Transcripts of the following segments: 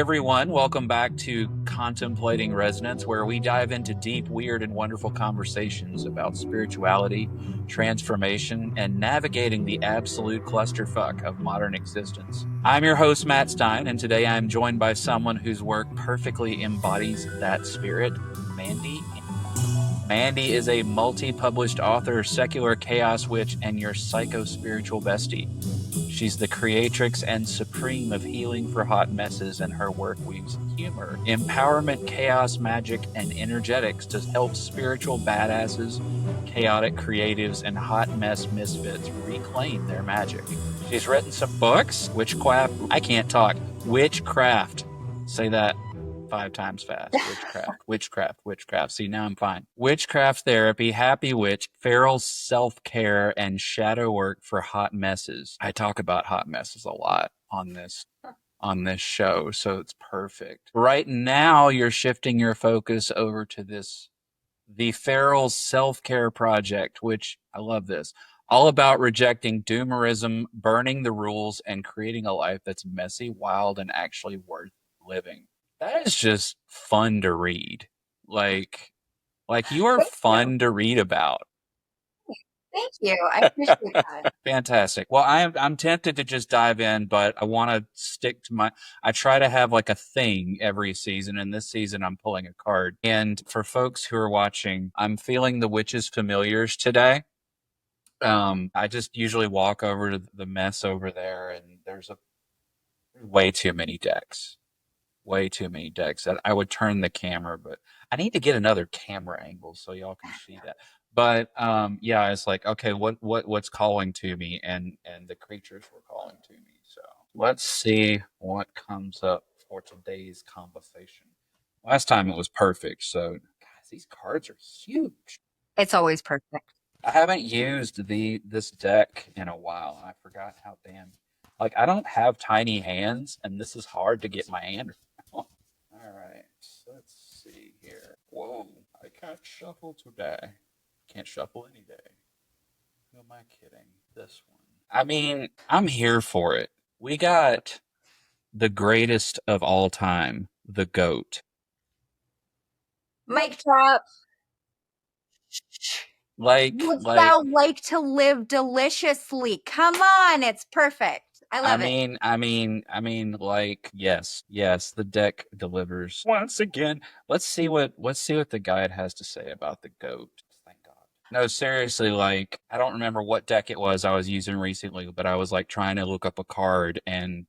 everyone. Welcome back to Contemplating Resonance, where we dive into deep, weird, and wonderful conversations about spirituality, transformation, and navigating the absolute clusterfuck of modern existence. I'm your host, Matt Stein, and today I'm joined by someone whose work perfectly embodies that spirit, Mandi Em. Mandi is a multi-published author, secular chaos witch, and your psycho-spiritual bestie. She's the creatrix and supreme of healing for hot messes, and her work weaves humor, empowerment, chaos, magic, and energetics to help spiritual badasses, chaotic creatives, and hot mess misfits reclaim their magic. She's written some books, Witchcraft. I can't talk. Witchcraft. Say that 5 times fast. Witchcraft. See, now I'm fine. Witchcraft Therapy, Happy Witch, Feral Self-Care, and Shadow Work for Hot Messes. I talk about hot messes a lot on this show, so it's perfect. Right now, you're shifting your focus over to the Feral Self-Care Project, which I love this. All about rejecting doomerism, burning the rules, and creating a life that's messy, wild, and actually worth living. That is just fun to read. Like you are fun to read about. Thank you. I appreciate that. Fantastic. Well, I'm tempted to just dive in, but I want to stick to I try to have like a thing every season, and this season I'm pulling a card. And for folks who are watching, I'm feeling the Witch's Familiars today. I just usually walk over to the mess over there, and there's way too many decks. Way too many decks. I would turn the camera, but I need to get another camera angle so y'all can see that. But yeah, it's like, okay, what's calling to me, and the creatures were calling to me. So let's see what comes up for today's conversation. Last time it was perfect, so guys, these cards are huge. It's always perfect. I haven't used this deck in a while, and I forgot how damn I don't have tiny hands, and this is hard to get my hand. All right, so let's see here. Whoa, I can't shuffle today. Can't shuffle any day. Who am I kidding? This one. I mean, I'm here for it. We got the greatest of all time, the goat. Mic drop. Would thou like to live deliciously? Come on, it's perfect. I love it. I mean, yes, the deck delivers once again. Let's see what the guide has to say about the goat. Thank God. No, seriously, I don't remember what deck it was I was using recently, but I was trying to look up a card, and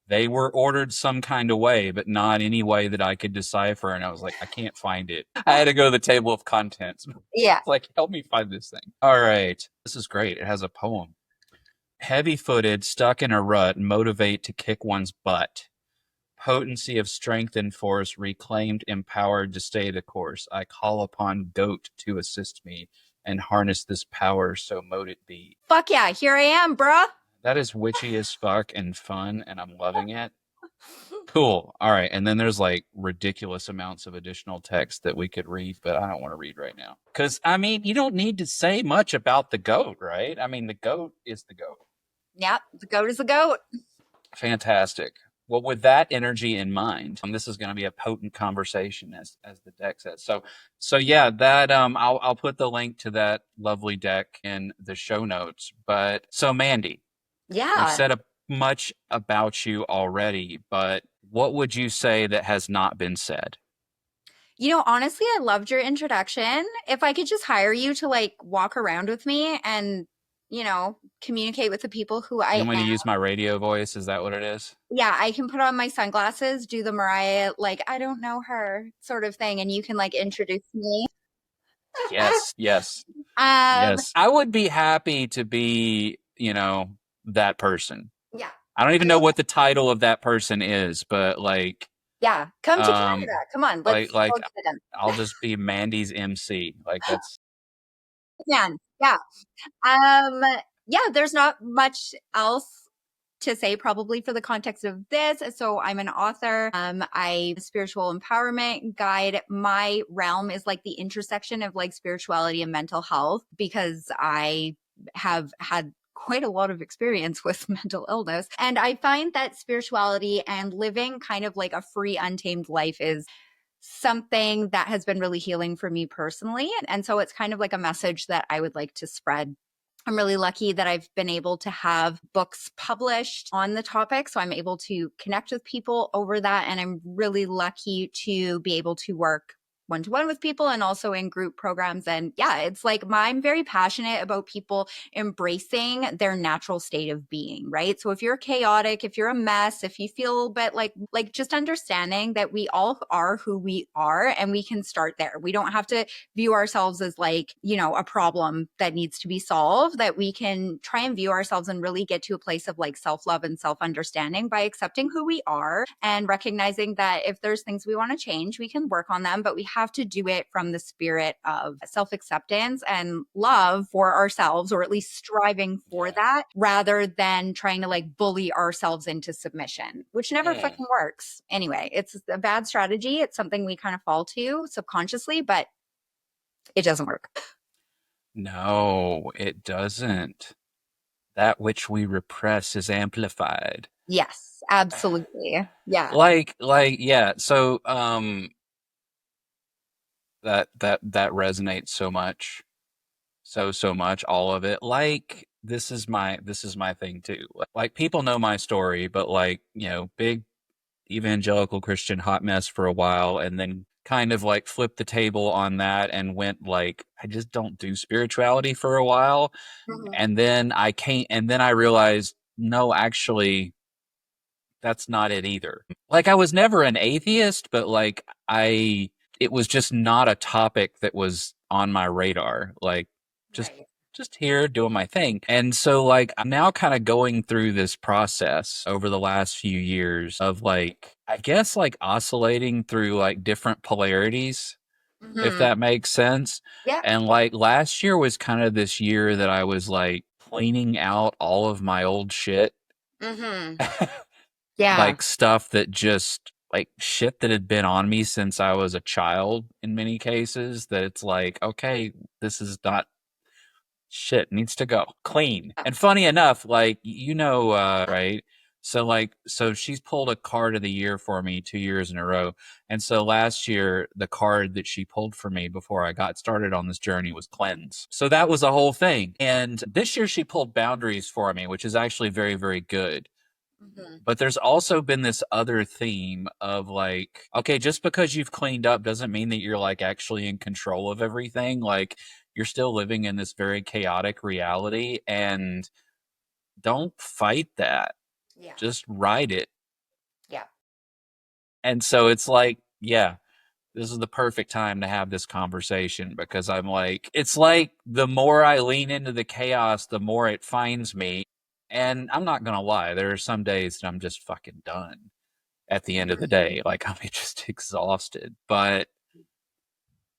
they were ordered some kind of way, but not any way that I could decipher. And I was like, I can't find it. I had to go to the table of contents. Yeah. Help me find this thing. All right. This is great. It has a poem. Heavy-footed, stuck in a rut, motivate to kick one's butt. Potency of strength and force, reclaimed, empowered to stay the course. I call upon goat to assist me and harness this power, so mote it be. Fuck yeah, here I am, bruh. That is witchy as fuck and fun, and I'm loving it. Cool. All right, and then there's ridiculous amounts of additional text that we could read, but I don't want to read right now. Because, I mean, you don't need to say much about the goat, right? I mean, the goat is the goat. Yep, the goat is the goat. Fantastic. Well, with that energy in mind, this is going to be a potent conversation, as the deck says. So yeah, that I'll put the link to that lovely deck in the show notes. But so Mandi, yeah, I've said much about you already, but what would you say that has not been said? You know, honestly, I loved your introduction. If I could just hire you to walk around with me and communicate with the people who I am. You want me to use my radio voice? Is that what it is? Yeah, I can put on my sunglasses, do the Mariah, I don't know her sort of thing, and you can introduce me. Yes. Yes. I would be happy to be, that person. Yeah. I don't even know what the title of that person is, but yeah, come to Canada. Come on, let's I'll just be Mandi's MC. That's man. Yeah. Yeah, there's not much else to say probably for the context of this. So I'm an author. I'm a spiritual empowerment guide. My realm is the intersection of spirituality and mental health, because I have had quite a lot of experience with mental illness. And I find that spirituality and living kind of like a free, untamed life is something that has been really healing for me personally. And so it's kind of like a message that I would like to spread. I'm really lucky that I've been able to have books published on the topic. So I'm able to connect with people over that. And I'm really lucky to be able to work one-to-one with people and also in group programs. And yeah, it's like I'm very passionate about people embracing their natural state of being, right? So if you're chaotic, if you're a mess, if you feel a bit like just understanding that we all are who we are and we can start there. We don't have to view ourselves as like, a problem that needs to be solved, that we can try and view ourselves and really get to a place of like self-love and self-understanding by accepting who we are and recognizing that if there's things we want to change, we can work on them, but we have to do it from the spirit of self-acceptance and love for ourselves, or at least striving for that, rather than trying to like bully ourselves into submission, which never fucking works. Anyway, it's a bad strategy. It's something we kind of fall to subconsciously, but it doesn't work. No, it doesn't. That which we repress is amplified. Yes, absolutely. Yeah. Yeah. So, that resonates so much, so much, all of it. Like, this is my thing too. Like, people know my story, but like, big evangelical Christian hot mess for a while, and then kind of like flipped the table on that and went like, I just don't do spirituality for a while. Mhm. And then I realized, no, actually, that's not it either. Like, I was never an atheist, but like, it was just not a topic that was on my radar. Like, just Right. just here doing my thing. And so like, I'm now kind of going through this process over the last few years of like, I guess like oscillating through like different polarities, if Mhm. that makes sense. Yeah. And like, last year was kind of this year that I was like cleaning out all of my old shit. Mhm. Yeah. Like, stuff that just like shit that had been on me since I was a child in many cases, that it's like, okay, this is not shit, needs to go clean. And funny enough, like, right? So she's pulled a card of the year for me 2 years in a row. And so last year, the card that she pulled for me before I got started on this journey was cleanse. So that was a whole thing. And this year she pulled boundaries for me, which is actually very, very good. Mhm. But there's also been this other theme of like, okay, just because you've cleaned up doesn't mean that you're like actually in control of everything. Like, you're still living in this very chaotic reality, and don't fight that. Yeah. Just ride it. Yeah. And so it's like, yeah, this is the perfect time to have this conversation, because I'm like, it's like the more I lean into the chaos, the more it finds me. And I'm not going to lie, there are some days that I'm just fucking done at the end of the day. Like, I'm just exhausted. But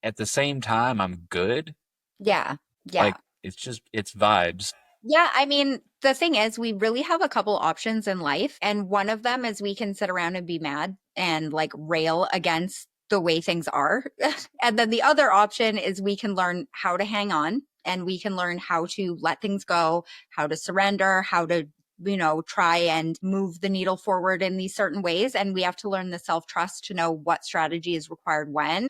at the same time, I'm good. Yeah. Yeah. Like, it's vibes. Yeah, I mean, the thing is, we really have a couple options in life. And one of them is we can sit around and be mad and like rail against the way things are. And then the other option is we can learn how to hang on and we can learn how to let things go, how to surrender, how to try and move the needle forward in these certain ways. And we have to learn the self trust to know what strategy is required when.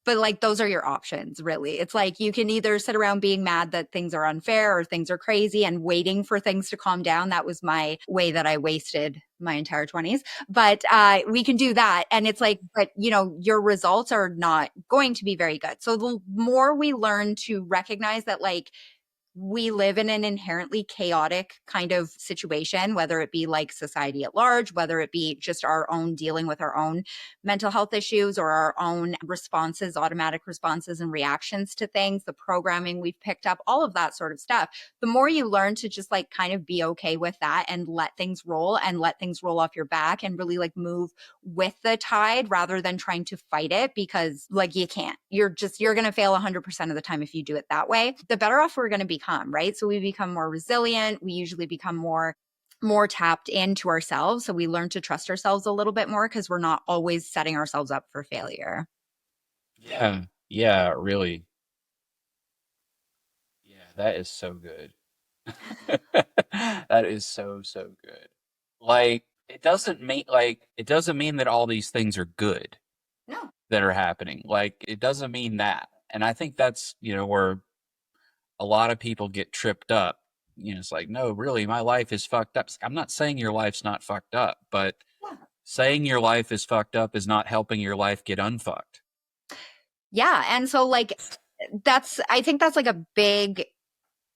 But like, those are your options, really. It's like you can either sit around being mad that things are unfair or things are crazy and waiting for things to calm down. That was my way that I wasted my entire 20s. But we can do that. And it's like, but your results are not going to be very good. So the more we learn to recognize that, like, we live in an inherently chaotic kind of situation, whether it be like society at large, whether it be just our own dealing with our own mental health issues or our own responses, automatic responses and reactions to things, the programming we've picked up, all of that sort of stuff. The more you learn to just like kind of be okay with that and let things roll off your back and really like move with the tide rather than trying to fight it, because like you can't. You're going to fail 100% of the time if you do it that way. The better off we're going to become, right? So we become more resilient. We usually become more tapped into ourselves. So we learn to trust ourselves a little bit more because we're not always setting ourselves up for failure. Yeah. Yeah, really. Yeah, that is so good. That is so, so good. Like, it doesn't mean that all these things are good No. that are happening. Like, it doesn't mean that. And I think that's, where a lot of people get tripped up. It's like, no, really, my life is fucked up. I'm not saying your life's not fucked up, but Yeah. saying your life is fucked up is not helping your life get unfucked. Yeah. And so like I think that's like a big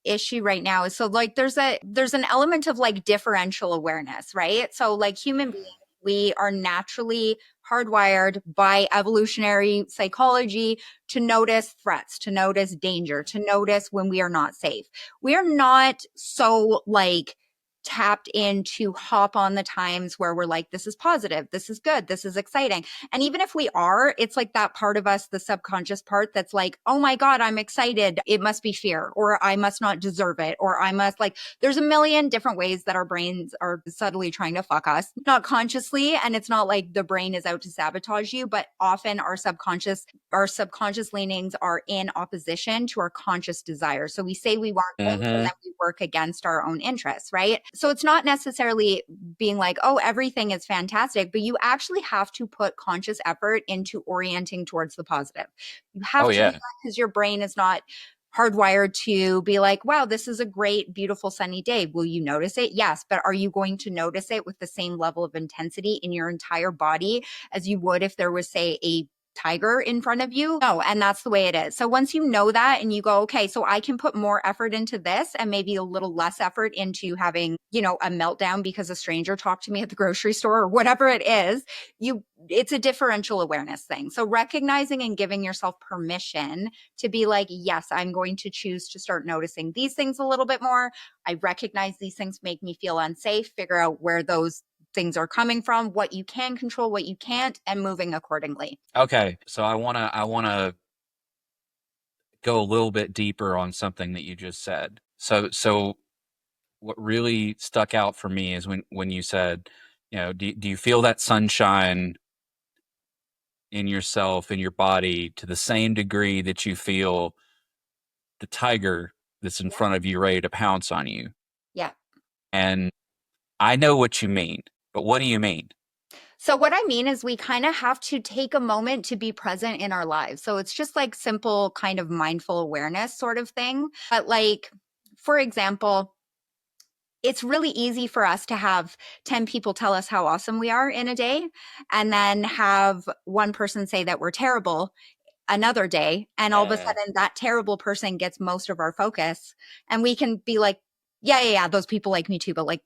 issue right now is so like there's an element of like differential awareness, right? So like human beings, we are naturally hardwired by evolutionary psychology to notice threats, to notice danger, to notice when we are not safe. We are not so like tapped in to hop on the times where we're like, this is positive, this is good, this is exciting. And even if we are, it's like that part of us, the subconscious part that's like, oh my God, I'm excited. It must be fear, or I must not deserve it, or I must like, there's a million different ways that our brains are subtly trying to fuck us, not consciously. And it's not like the brain is out to sabotage you, but often our subconscious leanings are in opposition to our conscious desires. So we say we want things and then we work against our own interests, right? So it's not necessarily being like, oh, everything is fantastic, but you actually have to put conscious effort into orienting towards the positive. You have to do that because your brain is not hardwired to be like, wow, this is a great, beautiful, sunny day. Will you notice it? Yes. But are you going to notice it with the same level of intensity in your entire body as you would if there was, say, a tiger in front of you? No. And that's the way it is. So once you know that and you go, okay, so I can put more effort into this and maybe a little less effort into having, a meltdown because a stranger talked to me at the grocery store or whatever it is, it's a differential awareness thing. So recognizing and giving yourself permission to be like, yes, I'm going to choose to start noticing these things a little bit more. I recognize these things make me feel unsafe, figure out where those things are coming from, what you can control, what you can't, and moving accordingly. Okay. So I want to go a little bit deeper on something that you just said. So what really stuck out for me is when you said, do you feel that sunshine in yourself, in your body, to the same degree that you feel the tiger that's in front of you ready to pounce on you? Yeah. And I know what you mean, but what do you mean? So what I mean is we kind of have to take a moment to be present in our lives. So it's just like simple kind of mindful awareness sort of thing. But like, for example, it's really easy for us to have 10 people tell us how awesome we are in a day and then have one person say that we're terrible another day. And all of a sudden that terrible person gets most of our focus. And we can be like, yeah, those people like me too. But like,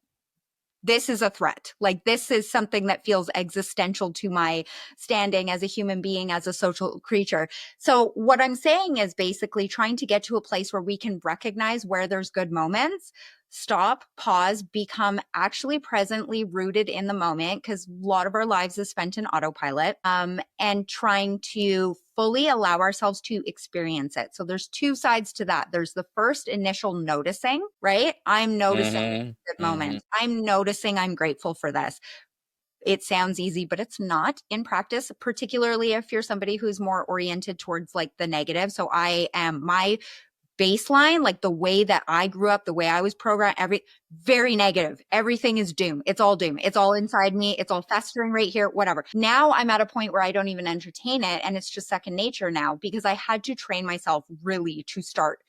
this is a threat. Like this is something that feels existential to my standing as a human being, as a social creature. So what I'm saying is basically trying to get to a place where we can recognize where there's good moments, stop, pause, become actually presently rooted in the moment, because a lot of our lives is spent in autopilot, and trying to fully allow ourselves to experience it. So there's two sides to that. There's the first initial noticing, right? I'm noticing good moments. I'm noticing I'm grateful for this. It sounds easy, but it's not in practice, particularly if you're somebody who's more oriented towards like the negative. So my baseline, like the way that I grew up, the way I was programmed, very negative. Everything is doom. It's all doom. It's all inside me. It's all festering right here, whatever. Now I'm at a point where I don't even entertain it. And it's just second nature now because I had to train myself really to start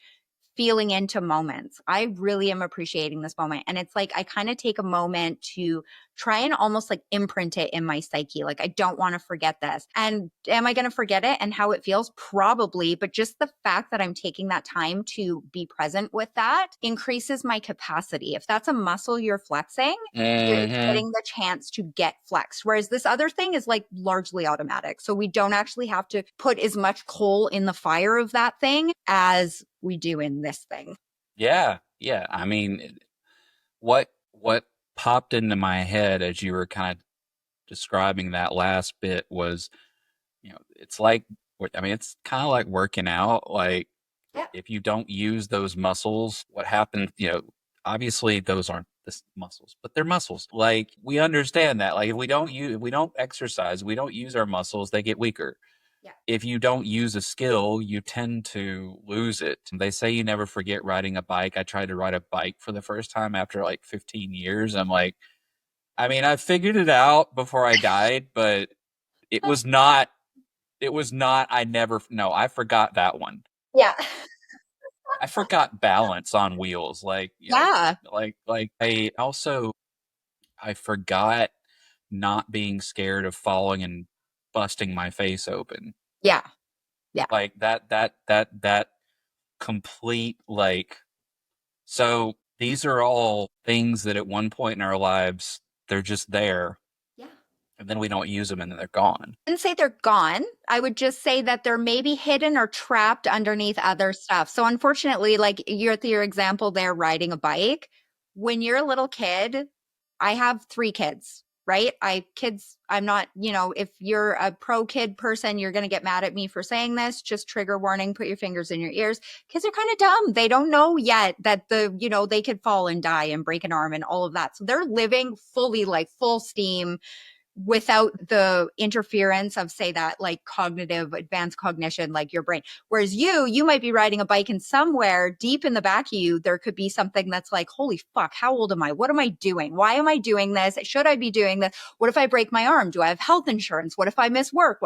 feeling into moments. I really am appreciating this moment. And it's like, I kind of take a moment to try and almost like imprint it in my psyche. Like, I don't want to forget this. And am I going to forget it and how it feels? Probably. But just the fact that I'm taking that time to be present with that increases my capacity. If that's a muscle you're flexing, you're getting the chance to get flexed. Whereas this other thing is like largely automatic. So we don't actually have to put as much coal in the fire of that thing as we do in this thing. Yeah. I mean, what popped into my head as you were kind of describing that last bit was, it's like, it's kind of like working out. Like, if you don't use those muscles, what happens, obviously those aren't the muscles, but they're muscles. Like, we understand that. Like, if we don't exercise, we don't use our muscles, they get weaker. if you don't use a skill, you tend to lose it. They say you never forget riding a bike. I tried to ride a bike for the first time after like 15 years. I'm like, I mean, I figured it out before I died, but it was not, I forgot that one. Yeah. I forgot balance on wheels. Like, Yeah. I forgot not being scared of falling and busting my face open. Yeah. Yeah. Like that complete, like, so these are all things that at one point in our lives, they're just there. Yeah. And then we don't use them and then they're gone. I wouldn't say they're gone. I would just say that they're maybe hidden or trapped underneath other stuff. So unfortunately, like your example there, riding a bike, when you're a little kid, I have 3 kids, right? I'm not, if you're a pro kid person, you're going to get mad at me for saying this. Just trigger warning, put your fingers in your ears. Kids are kind of dumb. They don't know yet that they could fall and die and break an arm and all of that. So they're living fully, like full steam, without the interference of, say, that like cognitive advanced cognition, like your brain. Whereas you might be riding a bike and somewhere deep in the back of you, there could be something that's like, holy fuck, how old am I? What am I doing? Why am I doing this? Should I be doing this? What if I break my arm? Do I have health insurance? What if I miss work?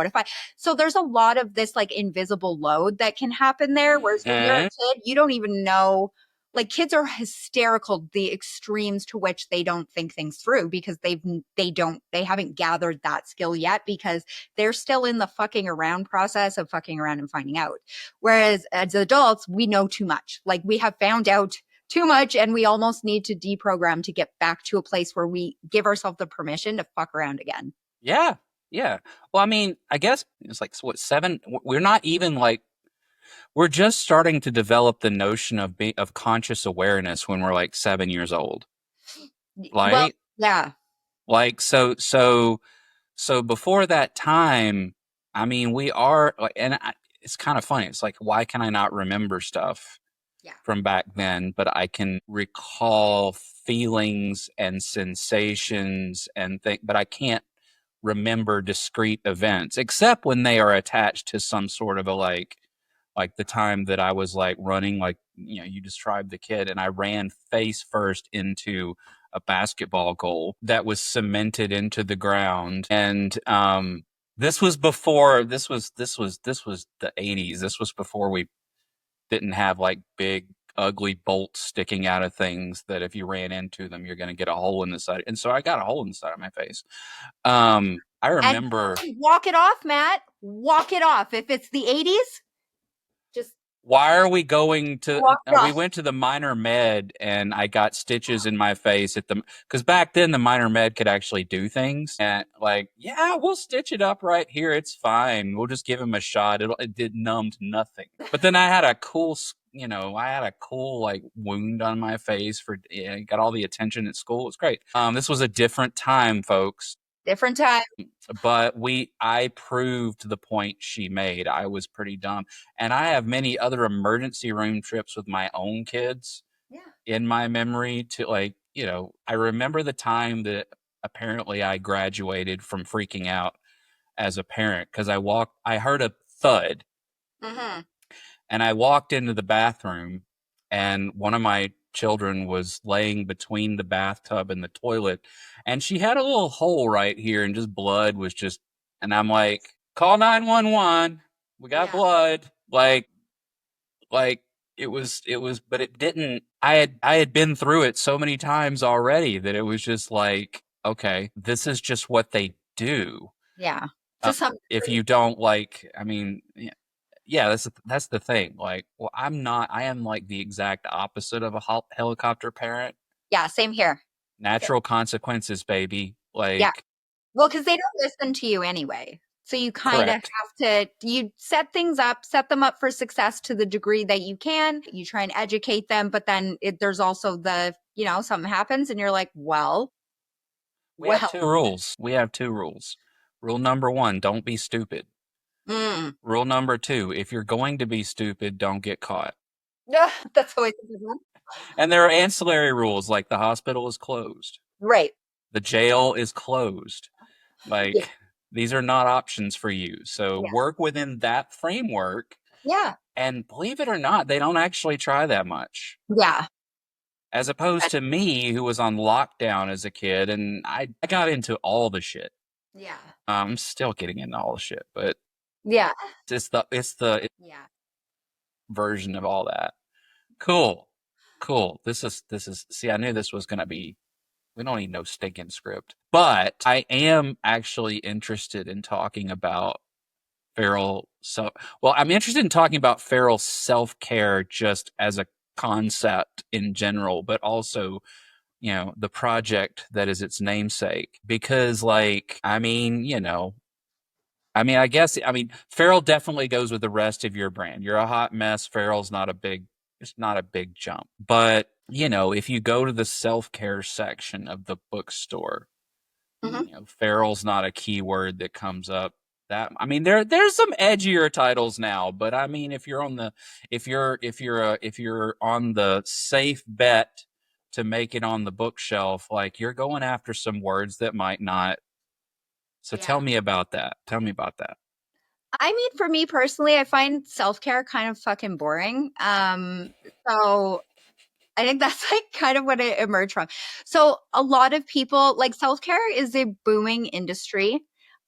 So there's a lot of this like invisible load that can happen there. Whereas when you're a kid, you don't even know. Like kids are hysterical, the extremes to which they don't think things through because they haven't gathered that skill yet because they're still in the fucking around process of fucking around and finding out. Whereas as adults, we know too much. Like we have found out too much and we almost need to deprogram to get back to a place where we give ourselves the permission to fuck around again. Yeah. Yeah. Well, I mean, I guess it's like, what, 7? We're not even like, we're just starting to develop the notion of conscious awareness when we're like 7 years old. Like, well, yeah. Like, so before that time, I mean, we are like, and it's kind of funny. It's like, why can I not remember stuff from back then, but I can recall feelings and sensations and but I can't remember discrete events except when they are attached to some sort of a like the time that I was like running, like, you described the kid, and I ran face first into a basketball goal that was cemented into the ground. And this was the 80s. This was before we didn't have like big ugly bolts sticking out of things that if you ran into them, you're going to get a hole in the side. And so I got a hole in the side of my face. I remember. And walk it off, Matt. Walk it off. If it's the 80s, just. Why are we going to? We went to the minor med, and I got stitches in my face because back then the minor med could actually do things, and like, yeah, we'll stitch it up right here. It's fine. We'll just give him a shot. It did numbed nothing. But then I had a cool, like wound on my face got all the attention at school. It was great. This was a different time, folks. Different time. But I proved the point she made. I was pretty dumb. And I have many other emergency room trips with my own kids in my memory to like, I remember the time that apparently I graduated from freaking out as a parent because I heard a thud. Mm-hmm. And I walked into the bathroom and one of my children was laying between the bathtub and the toilet, and she had a little hole right here and just blood was just, and I'm like, call 911. We got blood. Like it was, but it didn't, I had been through it so many times already that it was just like, okay, this is just what they do. Yeah. If you don't like, I mean, yeah, that's the thing. Like, well, I am like the exact opposite of a helicopter parent. Yeah, same here. Natural consequences, baby. Like, yeah. Well, because they don't listen to you anyway. So you kind of have you set things up, set them up for success to the degree that you can. You try and educate them, but then there's also the, something happens and you're like, well. We have 2 rules. Rule number 1, don't be stupid. Rule number 2, if you're going to be stupid, don't get caught. That's always a good one. And there are ancillary rules, like the hospital is closed. Right. The jail is closed. Like, These are not options for you. So Yeah. work within that framework. Yeah. And believe it or not, they don't actually try that much. Yeah. As opposed to me, who was on lockdown as a kid, and I got into all the shit. Yeah. I'm still getting into all the shit, but Yeah. it's the Yeah. version of all that. Cool. This is see, I knew this was gonna be, we don't need no stinking script. But I am actually interested in talking about feral self well, I'm interested in talking about feral self-care just as a concept in general, but also, you know, the project that is its namesake. Because like, I guess, feral definitely goes with the rest of your brand. You're a hot mess. Feral's not a big, it's not a big jump. But, you know, if you go to the self-care section of the bookstore, Mhm. you know, feral's not a keyword that comes up. That, there's some edgier titles now, but I mean, if you're on the, if you're on the safe bet to make it on the bookshelf, like you're going after some words that might not. So Yeah. tell me about that. Tell me about that. I mean, for me personally, I find self-care kind of fucking boring. So I think that's like kind of what it emerged from. So a lot of people like self-care is a booming industry.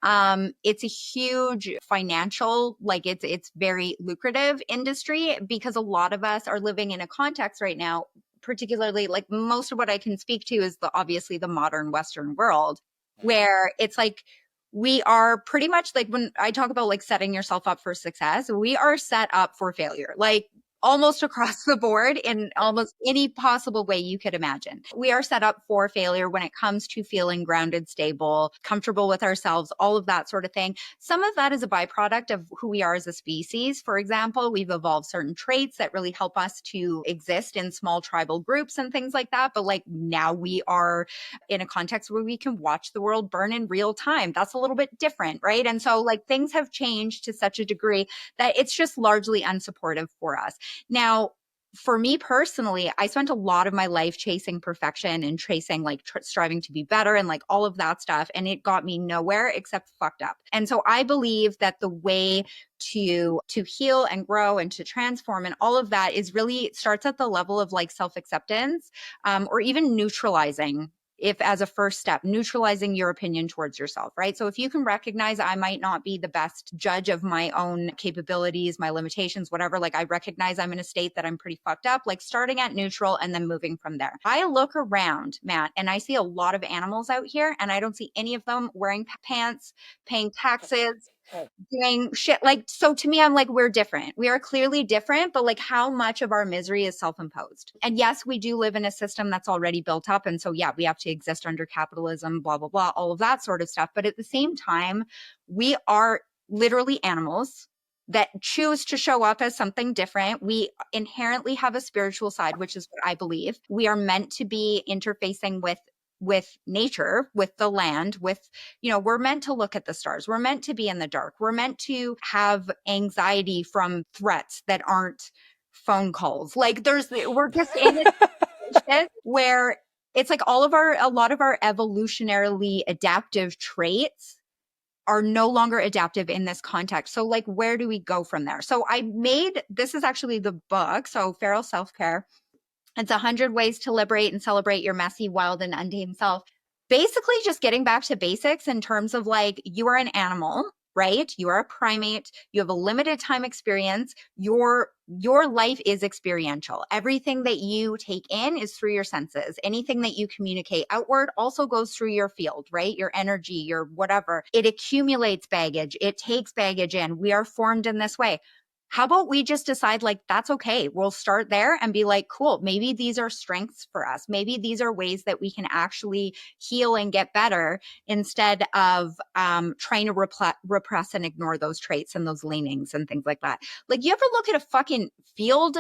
It's a huge financial, like it's very lucrative industry because a lot of us are living in a context right now, particularly like most of what I can speak to is obviously the modern Western world, where it's like we are pretty much like when I talk about like setting yourself up for success, we are set up for failure. Like almost across the board in almost any possible way you could imagine. We are set up for failure when it comes to feeling grounded, stable, comfortable with ourselves, all of that sort of thing. Some of that is a byproduct of who we are as a species. For example, we've evolved certain traits that really help us to exist in small tribal groups and things like that. But like now we are in a context where we can watch the world burn in real time. That's a little bit different, right? And so like things have changed to such a degree that it's just largely unsupportive for us. Now, for me personally, I spent a lot of my life chasing perfection and chasing like striving to be better and like all of that stuff. And it got me nowhere except fucked up. And so I believe that the way to heal and grow and to transform and all of that is really starts at the level of like self-acceptance, or even neutralizing, if as a first step, neutralizing your opinion towards yourself, right? So if you can recognize I might not be the best judge of my own capabilities, my limitations, whatever, like I recognize I'm in a state that I'm pretty fucked up, like starting at neutral and then moving from there. I look around, Matt, and I see a lot of animals out here and I don't see any of them wearing pants, paying taxes, doing shit. Like, so to me, I'm like, we're different. We are clearly different, but like how much of our misery is self-imposed? And yes, we do live in a system that's already built up. And so, yeah, we have to exist under capitalism, blah, blah, blah, all of that sort of stuff. But at the same time, we are literally animals that choose to show up as something different. We inherently have a spiritual side, which is what I believe. We are meant to be interfacing with nature, with the land, with, you know, we're meant to look at the stars. We're meant to be in the dark. We're meant to have anxiety from threats that aren't phone calls. Like we're just in a situation where it's like a lot of our evolutionarily adaptive traits are no longer adaptive in this context. So like, where do we go from there? So this is actually the book. So Feral Self-Care. It's 100 ways to liberate and celebrate your messy, wild, and untamed self. Basically, just getting back to basics in terms of like, you are an animal, right? You are a primate. You have a limited time experience. Your life is experiential. Everything that you take in is through your senses. Anything that you communicate outward also goes through your field, right? Your energy, your whatever. It accumulates baggage. It takes baggage in. We are formed in this way. How about we just decide like, that's okay. We'll start there and be like, cool, maybe these are strengths for us. Maybe these are ways that we can actually heal and get better instead of trying to repress and ignore those traits and those leanings and things like that. Like, you ever look at a fucking field,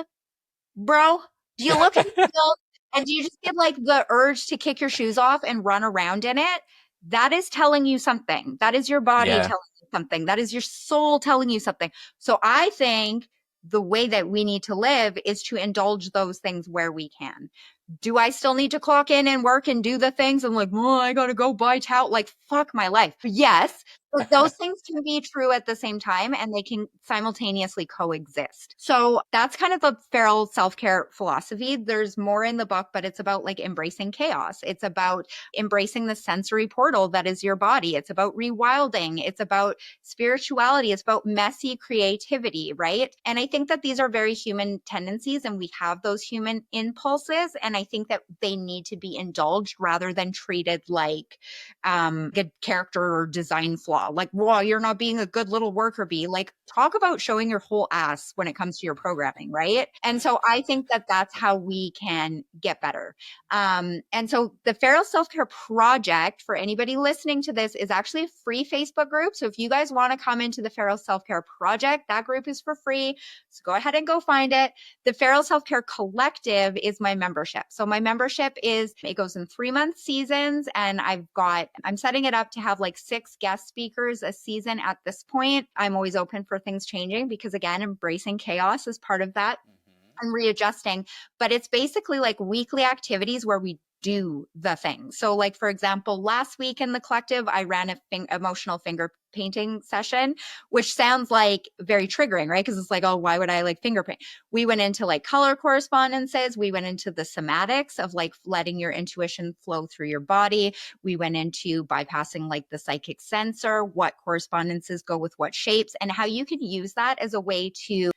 bro? Do you look at the field and do you just get like the urge to kick your shoes off and run around in it? That is telling you something. That is your body Yeah. telling you something. That is your soul telling you something. So I think the way that we need to live is to indulge those things where we can. Do I still need to clock in and work and do the things? I'm like, oh, I got to go buy towel. Like, fuck my life. Yes. But those things can be true at the same time and they can simultaneously coexist. So that's kind of the feral self-care philosophy. There's more in the book, but it's about like embracing chaos. It's about embracing the sensory portal that is your body. It's about rewilding. It's about spirituality. It's about messy creativity, right? And I think that these are very human tendencies and we have those human impulses. And I think that they need to be indulged rather than treated like a character or design flaw. Like, well, you're not being a good little worker bee. Like, talk about showing your whole ass when it comes to your programming, right? And so I think that that's how we can get better. And so the Feral Self-Care Project, for anybody listening to this, is actually a free Facebook group. So if you guys want to come into the Feral Self-Care Project, that group is for free. So go ahead and go find it. The Feral Self-Care Collective is my membership. So my membership it goes in 3-month seasons, and I'm setting it up to have like 6 guest speakers a season at this point. I'm always open for things changing because, again, embracing chaos is part of that and readjusting. But it's basically like weekly activities where we do the thing. So like, for example, last week in the collective, I ran a emotional finger painting session, which sounds like very triggering, right? Because it's like, oh, why would I like finger paint? We went into like color correspondences. We went into the somatics of like letting your intuition flow through your body. We went into bypassing like the psychic sensor, what correspondences go with what shapes, and how you can use that as a way to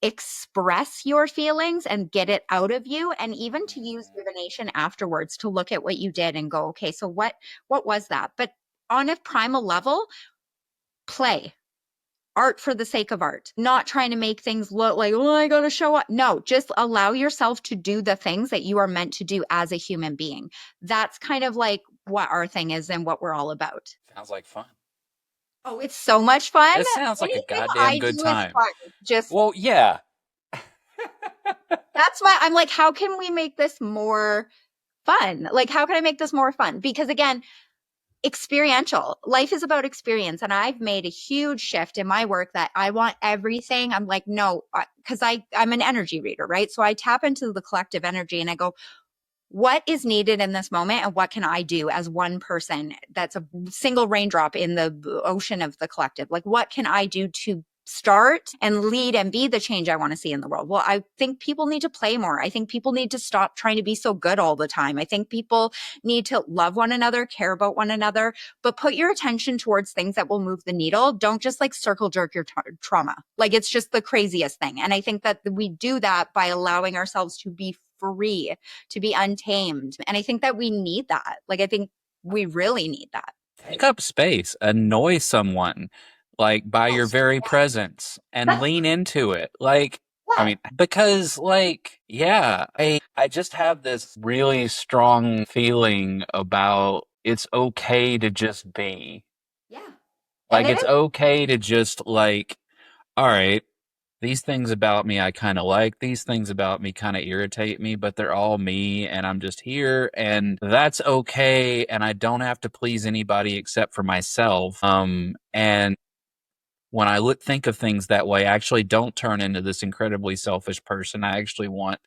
express your feelings and get it out of you, and even to use divination afterwards to look at what you did and go, okay, so what was that? But on a primal level, play. Art for the sake of art, not trying to make things look like, oh, I gotta show up. No, just allow yourself to do the things that you are meant to do as a human being. That's kind of like what our thing is and what we're all about. Sounds like fun. Oh, it's so much fun. It sounds like a Anything goddamn I good do time. is fun. Just Well, yeah. that's why I'm like, how can we make this more fun? Like, how can I make this more fun? Because again, experiential. Life is about experience. And I've made a huge shift in my work that I want everything. I'm like, no, because I'm an energy reader, right? So I tap into the collective energy and I go, what is needed in this moment and what can I do as one person that's a single raindrop in the ocean of the collective? Like, what can I do to start and lead and be the change I want to see in the world? Well, I think people need to play more. I think people need to stop trying to be so good all the time. I think people need to love one another, care about one another, but put your attention towards things that will move the needle. Don't just like circle jerk your trauma. Like, it's just the craziest thing. And I think that we do that by allowing ourselves to be free, to be untamed. And I think that we need that. Like, I think we really need that. Take up space, annoy someone, like by your very presence, and lean into it. Like, I mean, because like, yeah, I just have this really strong feeling about it's okay to just be. Yeah. Like, it's okay to just like, all right, these things about me I kind of like, these things about me kind of irritate me, but they're all me and I'm just here and that's okay. And I don't have to please anybody except for myself. And when I think of things that way, I actually don't turn into this incredibly selfish person. I actually want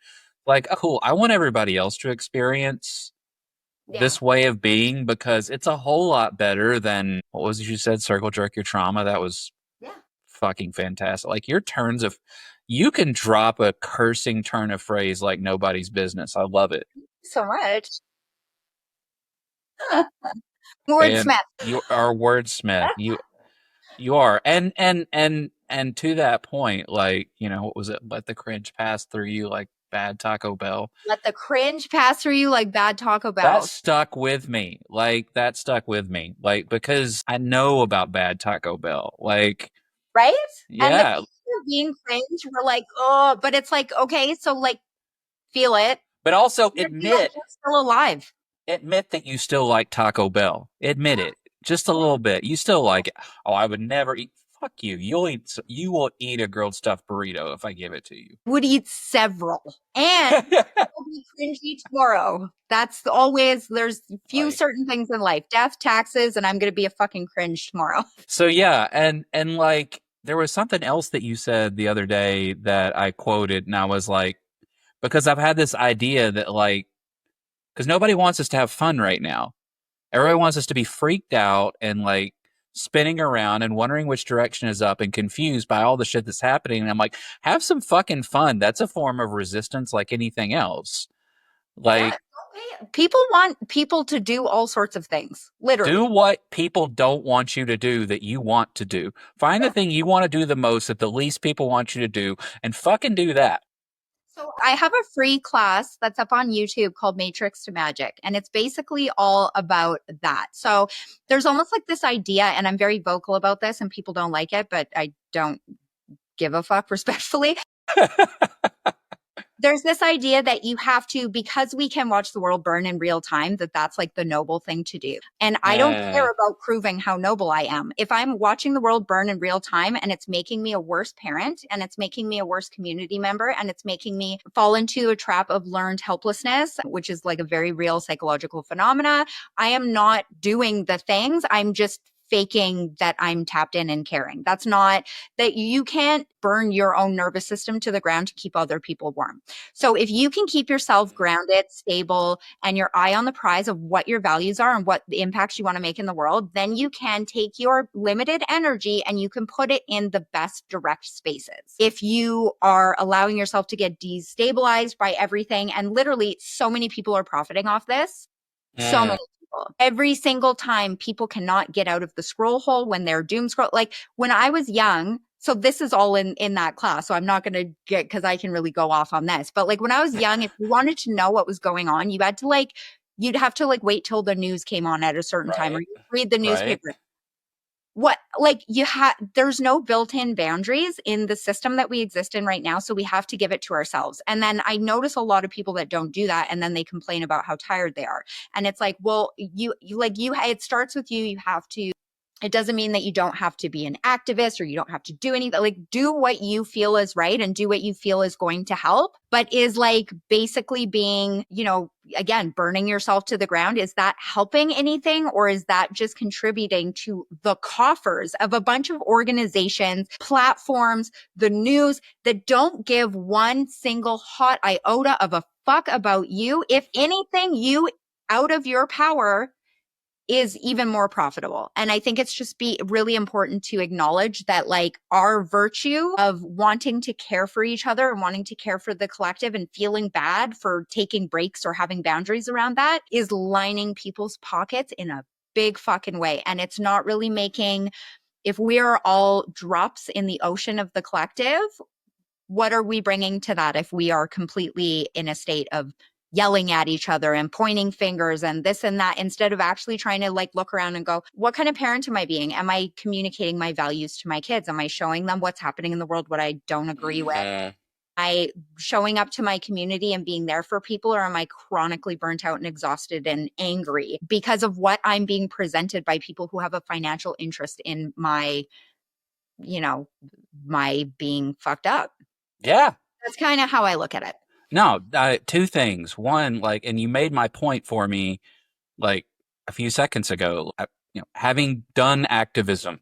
like, oh, cool. I want everybody else to experience this way of being because it's a whole lot better than what was it you said? Circle jerk your trauma. That was fucking fantastic. Like your turns of, you can drop a cursing turn of phrase like nobody's business. I love it. So much. Wordsmith. You are wordsmith. You are. And to that point, like, you know, what was it? Let the cringe pass through you like bad Taco Bell. Let the cringe pass through you like bad Taco Bell. That stuck with me. Like, that stuck with me. Like, because I know about bad Taco Bell. Like, right? Yeah. And the people being cringe were like, oh, but it's like, okay, so like feel it. But also admit you're still alive. Admit that you still like Taco Bell. Admit it. Just a little bit. You still like it. Oh, I would never eat. Fuck you. You will eat a grilled stuffed burrito if I give it to you. Would eat several. And will be cringy tomorrow. That's always, there's few certain things in life. Death, taxes, and I'm going to be a fucking cringe tomorrow. So yeah, and like, there was something else that you said the other day that I quoted, and I was like, because I've had this idea that like, because nobody wants us to have fun right now. Everybody wants us to be freaked out and like spinning around and wondering which direction is up and confused by all the shit that's happening. And I'm like, have some fucking fun. That's a form of resistance like anything else. Like, people want people to do all sorts of things, literally. Do what people don't want you to do that you want to do. Find the thing you want to do the most that the least people want you to do and fucking do that. So I have a free class that's up on YouTube called Matrix to Magic, and it's basically all about that. So there's almost like this idea, and I'm very vocal about this, and people don't like it, but I don't give a fuck, respectfully. There's this idea that you have to, because we can watch the world burn in real time, that's like the noble thing to do. And I don't care about proving how noble I am. If I'm watching the world burn in real time and it's making me a worse parent and it's making me a worse community member and it's making me fall into a trap of learned helplessness, which is like a very real psychological phenomena, I am not doing the things. I'm just faking that I'm tapped in and caring. That's not, that you can't burn your own nervous system to the ground to keep other people warm. So if you can keep yourself grounded, stable, and your eye on the prize of what your values are and what the impacts you want to make in the world, then you can take your limited energy and you can put it in the best direct spaces. If you are allowing yourself to get destabilized by everything, and literally so many people are profiting off this, so many. Every single time people cannot get out of the scroll hole when they're doom scroll. Like when I was young, so this is all in that class. So I'm not going to get, because I can really go off on this. But like when I was young, if you wanted to know what was going on, you had to like, you'd have to like wait till the news came on at a certain time, or you read the newspaper. What, like there's no built-in boundaries in the system that we exist in right now. So we have to give it to ourselves. And then I notice a lot of people that don't do that. And then they complain about how tired they are. And it's like, well, it starts with you. You have to, it doesn't mean that you don't have to be an activist or you don't have to do anything. Like do what you feel is right and do what you feel is going to help, but is like basically being, again, burning yourself to the ground. Is that helping anything, or is that just contributing to the coffers of a bunch of organizations, platforms, the news that don't give one single hot iota of a fuck about you? If anything, you out of your power is even more profitable. And I think it's just really important to acknowledge that like our virtue of wanting to care for each other and wanting to care for the collective and feeling bad for taking breaks or having boundaries around that is lining people's pockets in a big fucking way. And it's not really making, if we are all drops in the ocean of the collective, what are we bringing to that if we are completely in a state of yelling at each other and pointing fingers and this and that, instead of actually trying to like look around and go, what kind of parent am I being? Am I communicating my values to my kids? Am I showing them what's happening in the world, what I don't agree with? Am I showing up to my community and being there for people, or am I chronically burnt out and exhausted and angry because of what I'm being presented by people who have a financial interest in my, my being fucked up? Yeah. That's kind of how I look at it. No, two things. One, like, and you made my point for me, like a few seconds ago. Having done activism,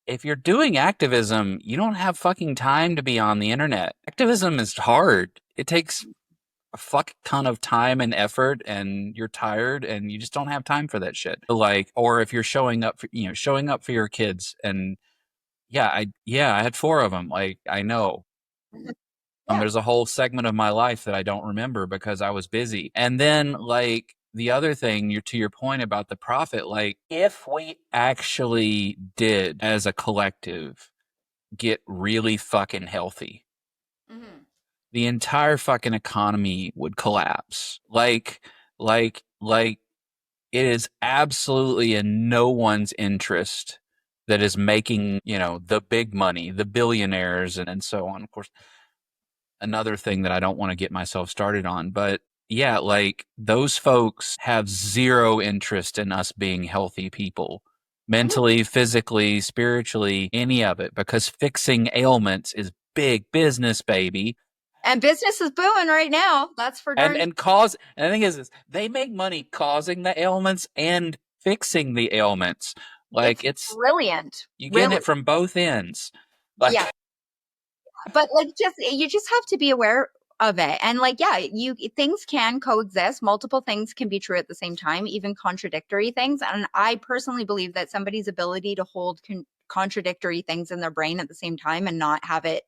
if you're doing activism, you don't have fucking time to be on the internet. Activism is hard. It takes a fuck ton of time and effort, and you're tired, and you just don't have time for that shit. Like, or if you're showing up for your kids, and I had 4 of them. Like, I know. There's a whole segment of my life that I don't remember because I was busy. And then like the other thing, to your point about the profit, like if we actually did as a collective get really fucking healthy, the entire fucking economy would collapse. Like it is absolutely in no one's interest that is making, the big money, the billionaires and so on. Of course, another thing that I don't want to get myself started on, but yeah, like those folks have zero interest in us being healthy people, mentally, physically, spiritually, any of it, because fixing ailments is big business, baby. And business is booming right now. That's for darn. And the thing is they make money causing the ailments and fixing the ailments. Like it's brilliant. You get it from both ends. Like, yeah. But like, you just have to be aware of it. And like, yeah, things can coexist. Multiple things can be true at the same time, even contradictory things. And I personally believe that somebody's ability to hold contradictory things in their brain at the same time and not have it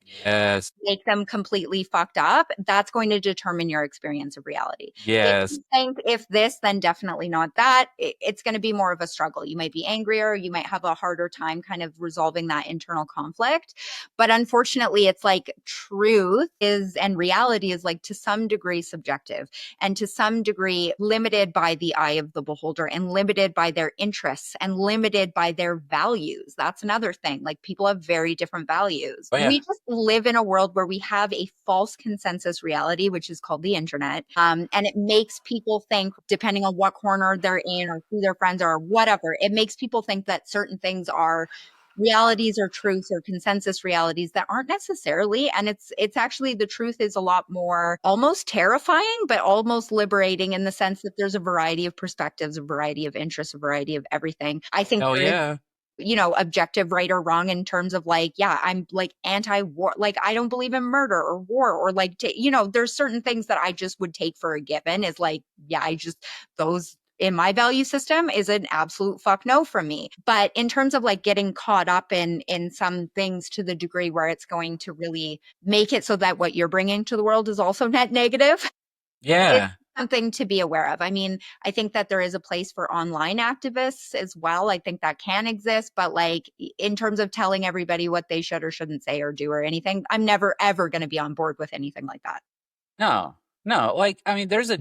make them completely fucked up, that's going to determine your experience of reality. If you think if this, then definitely not that, it's going to be more of a struggle. You might be angrier, you might have a harder time kind of resolving that internal conflict. But unfortunately, it's like truth is and reality is like to some degree subjective and to some degree limited by the eye of the beholder and limited by their interests and limited by their values. That's another thing. Like people have very different values. We just live in a world where we have a false consensus reality, which is called the internet. And it makes people think, depending on what corner they're in or who their friends are or whatever, it makes people think that certain things are realities or truths or consensus realities that aren't necessarily. And it's actually, the truth is a lot more almost terrifying, but almost liberating in the sense that there's a variety of perspectives, a variety of interests, a variety of everything. I think there is, you know, objective right or wrong in terms of like, yeah, I'm like anti-war, like I don't believe in murder or war or like, you know, there's certain things that I just would take for a given is like, yeah, those in my value system is an absolute fuck no from me. But in terms of like getting caught up in some things to the degree where it's going to really make it so that what you're bringing to the world is also net negative. It's something to be aware of. I mean, I think that there is a place for online activists as well. I think that can exist, but like in terms of telling everybody what they should or shouldn't say or do or anything, I'm never ever going to be on board with anything like that. No. Like, I mean, there's a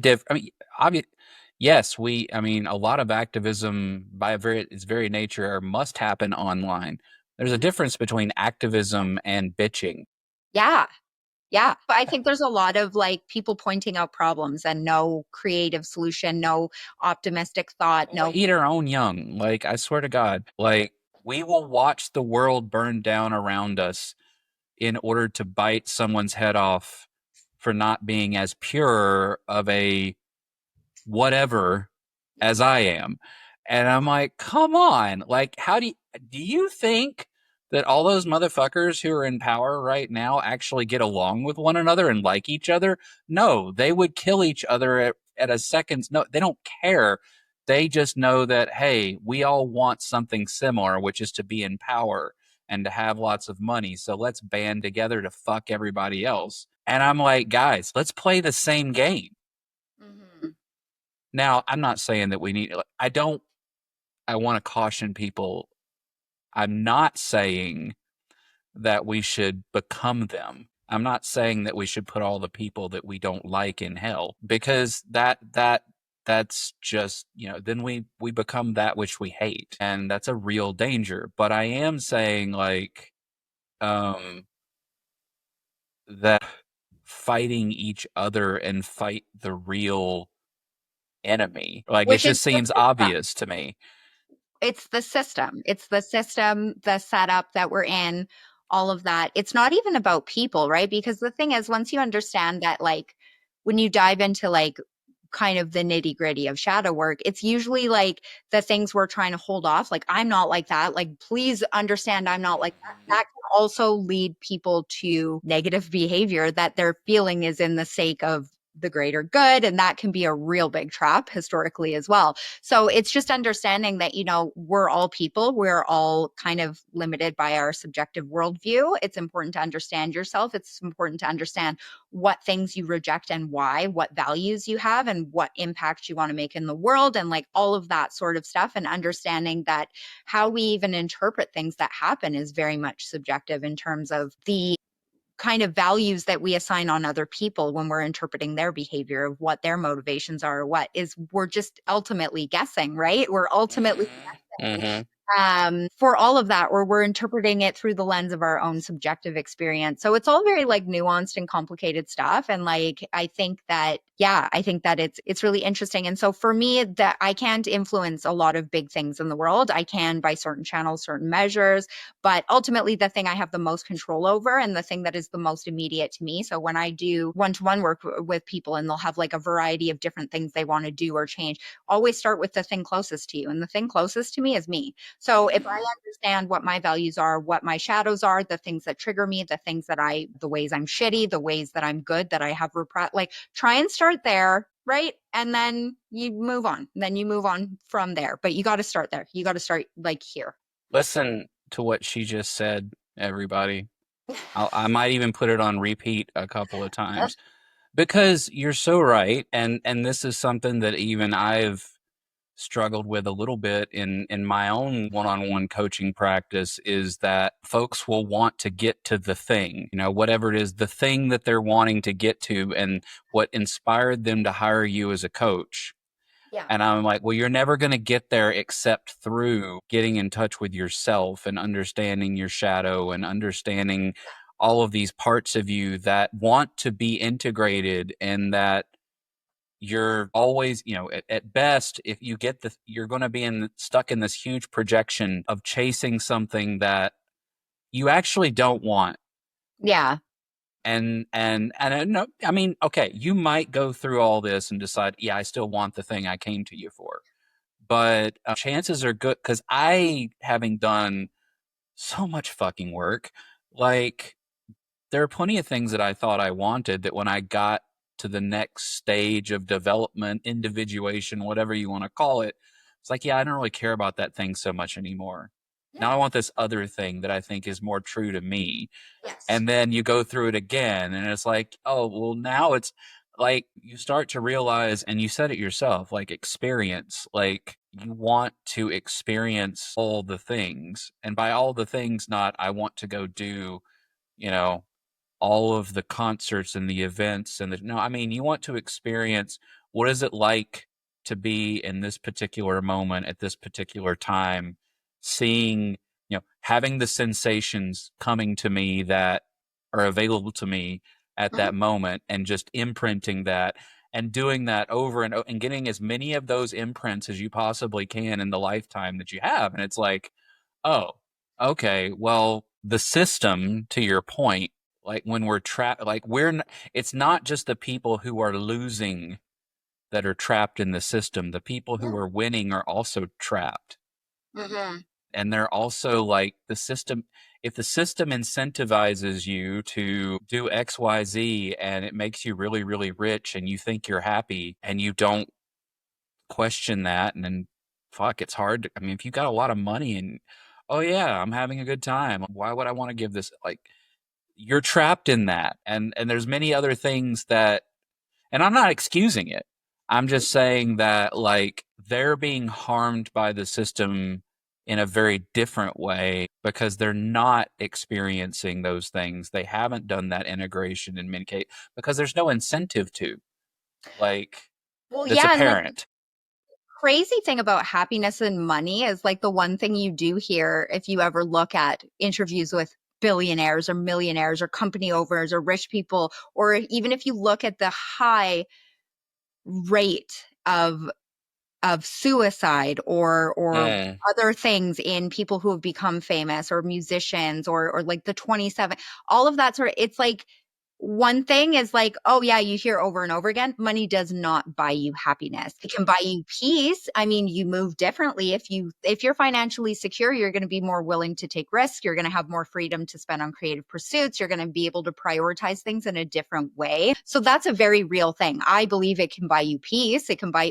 yes, I mean, a lot of activism by its very nature must happen online. There's a difference between activism and bitching. Yeah. Yeah. But I think there's a lot of like people pointing out problems and no creative solution, no optimistic thought, no. Eat our own young. Like, I swear to God, like we will watch the world burn down around us in order to bite someone's head off for not being as pure of a whatever as I am. And I'm like, come on. Like, do you think that all those motherfuckers who are in power right now actually get along with one another and like each other? No, they would kill each other at a second's no. They don't care. They just know that, hey, we all want something similar, which is to be in power and to have lots of money. So let's band together to fuck everybody else. And I'm like, guys, let's play the same game. Mm-hmm. Now, I'm not saying that we need, I want to caution people. I'm not saying that we should become them. I'm not saying that we should put all the people that we don't like in hell, because that's just, you know, then we become that which we hate, and that's a real danger. But I am saying like, that fighting each other and fight the real enemy. Like, which it just seems obvious to me. It's the system. It's the system, the setup that we're in, all of that. It's not even about people, right? Because the thing is, once you understand that, like, when you dive into like kind of the nitty gritty of shadow work, it's usually like the things we're trying to hold off. Like, I'm not like that. Like, please understand I'm not like that. That can also lead people to negative behavior that they're feeling is in the sake of the greater good. And that can be a real big trap historically as well. So it's just understanding that, you know, we're all people. We're all kind of limited by our subjective worldview. It's important to understand yourself. It's important to understand what things you reject and why, what values you have and what impact you want to make in the world, and like all of that sort of stuff. And understanding that how we even interpret things that happen is very much subjective in terms of the kind of values that we assign on other people when we're interpreting their behavior, of what their motivations are, what is, we're just ultimately guessing, right? We're ultimately guessing. For all of that, or we're interpreting it through the lens of our own subjective experience. So it's all very like nuanced and complicated stuff. And like, I think that it's really interesting. And so for me, that I can't influence a lot of big things in the world. I can by certain channels, certain measures, but ultimately the thing I have the most control over and the thing that is the most immediate to me. So when I do one-to-one work with people and they'll have like a variety of different things they want to do or change, always start with the thing closest to you. And the thing closest to me is me. So if I understand what my values are, what my shadows are, the things that trigger me, the ways I'm shitty, the ways that I'm good, that I have like try and start there, right? And then you move on. Then you move on from there. But you got to start there. You got to start like here. Listen to what she just said, everybody. I might even put it on repeat a couple of times because you're so right. And this is something that even I've struggled with a little bit in my own one-on-one coaching practice, is that folks will want to get to the thing, whatever it is, the thing that they're wanting to get to, and what inspired them to hire you as a coach. Yeah. And I'm like, well, you're never going to get there except through getting in touch with yourself and understanding your shadow and understanding all of these parts of you that want to be integrated, and that you're always, at best, if you get you're going to be stuck in this huge projection of chasing something that you actually don't want. Yeah. And no, I mean, okay, you might go through all this and decide, yeah, I still want the thing I came to you for. But chances are good, because having done so much fucking work, like, there are plenty of things that I thought I wanted that when I got to the next stage of development, individuation, whatever you want to call it, it's like, yeah, I don't really care about that thing so much anymore. Yeah. Now I want this other thing that I think is more true to me. Yes. And then you go through it again, and it's like, oh, well, now it's like you start to realize, and you said it yourself, like experience, like you want to experience all the things. And by all the things, not I want to go do, all of the concerts and the events no, I mean, you want to experience what is it like to be in this particular moment at this particular time, seeing, having the sensations coming to me that are available to me at that moment, and just imprinting that and doing that over and getting as many of those imprints as you possibly can in the lifetime that you have. And it's like, oh, okay, well, the system, to your point, like when we're trapped, like it's not just the people who are losing that are trapped in the system. The people who are winning are also trapped. Mm-hmm. And they're also like the system. If the system incentivizes you to do X, Y, Z, and it makes you really, really rich, and you think you're happy, and you don't question that, and then fuck, it's hard. I mean, if you got a lot of money and, oh yeah, I'm having a good time, why would I want to give this? Like, you're trapped in that. And there's many other things that, and I'm not excusing it. I'm just saying that, like, they're being harmed by the system in a very different way because they're not experiencing those things. They haven't done that integration in many cases because there's no incentive to, like, well, that's yeah, apparent. And, like, crazy thing about happiness and money is, like, the one thing you do hear if you ever look at interviews with billionaires or millionaires or company owners or rich people, or even if you look at the high rate of suicide or other things in people who have become famous, or musicians, or like the 27, all of that sort of, it's like, one thing is like, oh yeah, you hear over and over again, money does not buy you happiness. It can buy you peace. I mean, you move differently. If you're financially secure, you're going to be more willing to take risks. You're going to have more freedom to spend on creative pursuits. You're going to be able to prioritize things in a different way. So that's a very real thing. I believe it can buy you peace.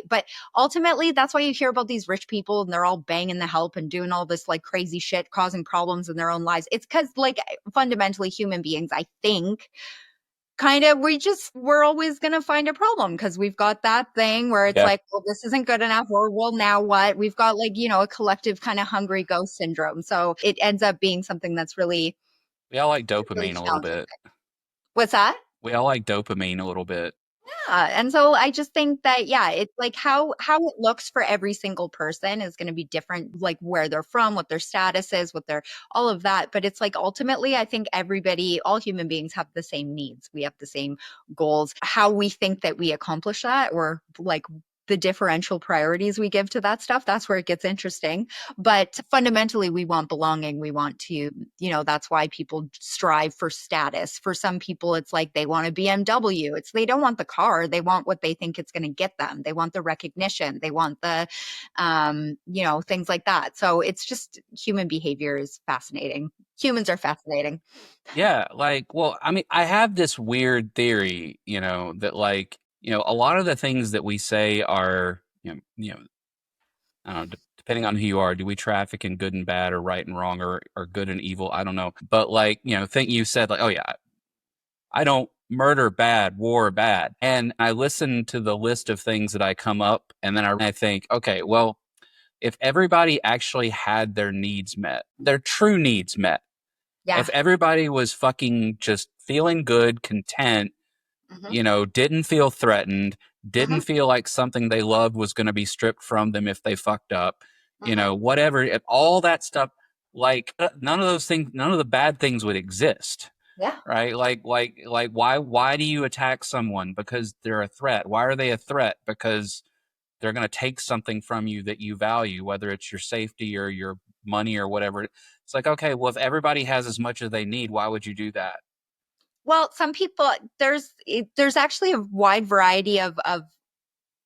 But ultimately, that's why you hear about these rich people and they're all banging the help and doing all this like crazy shit, causing problems in their own lives. It's because, like, fundamentally human beings, I think, kind of, we're always going to find a problem because we've got that thing where it's like, well, this isn't good enough, or well, now what? We've got, like, a collective kind of hungry ghost syndrome. So it ends up being something that's really, we all like dopamine really a little bit. What's that? We all like dopamine a little bit. Yeah. And so I just think that, yeah, it's like how it looks for every single person is going to be different, like where they're from, what their status is, all of that. But it's like, ultimately, I think all human beings have the same needs. We have the same goals. How we think that we accomplish that, or like the differential priorities we give to that stuff, that's where it gets interesting. But fundamentally, we want belonging. We want to, that's why people strive for status. For some people, it's like they want a BMW. They don't want the car. They want what they think it's going to get them. They want the recognition. They want the, things like that. So it's just human behavior is fascinating. Humans are fascinating. Yeah, well, I mean, I have this weird theory, that a lot of the things that we say are, I don't know, depending on who you are, do we traffic in good and bad or right and wrong or good and evil? I don't know. But think you said oh yeah, I don't murder bad, war bad. And I listen to the list of things that I come up and then I think, okay, well, if everybody actually had their needs met, their true needs met, Yeah. if everybody was fucking just feeling good, content, didn't feel threatened, didn't feel like something they loved was going to be stripped from them if they fucked up, whatever, all that stuff, none of those things, none of the bad things would exist. Yeah. Right. Why do you attack someone? Because they're a threat. Why are they a threat? Because they're going to take something from you that you value, whether it's your safety or your money or whatever. It's like, okay, well, if everybody has as much as they need, why would you do that? Well, some people, there's actually a wide variety of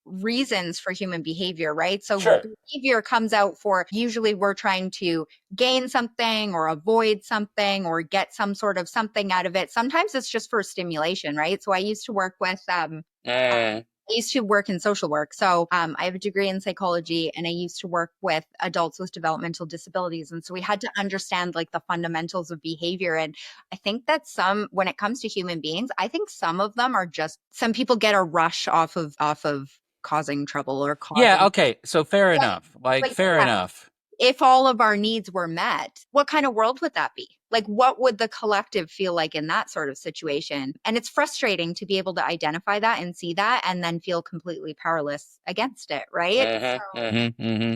reasons for human behavior, right? So Sure. Behavior comes out for, usually we're trying to gain something or avoid something or get some sort of something out of it. Sometimes it's just for stimulation, right? So I used to work with, I used to work in social work. So I have a degree in psychology and I used to work with adults with developmental disabilities. And so we had to understand like the fundamentals of behavior. And I think that when it comes to human beings, I think some of them are just, some people get a rush off of causing trouble or causing. Yeah. Okay. So fair enough. Fair enough. If all of our needs were met, what kind of world would that be? Like, what would the collective feel like in that sort of situation? And it's frustrating to be able to identify that and see that and then feel completely powerless against it, right?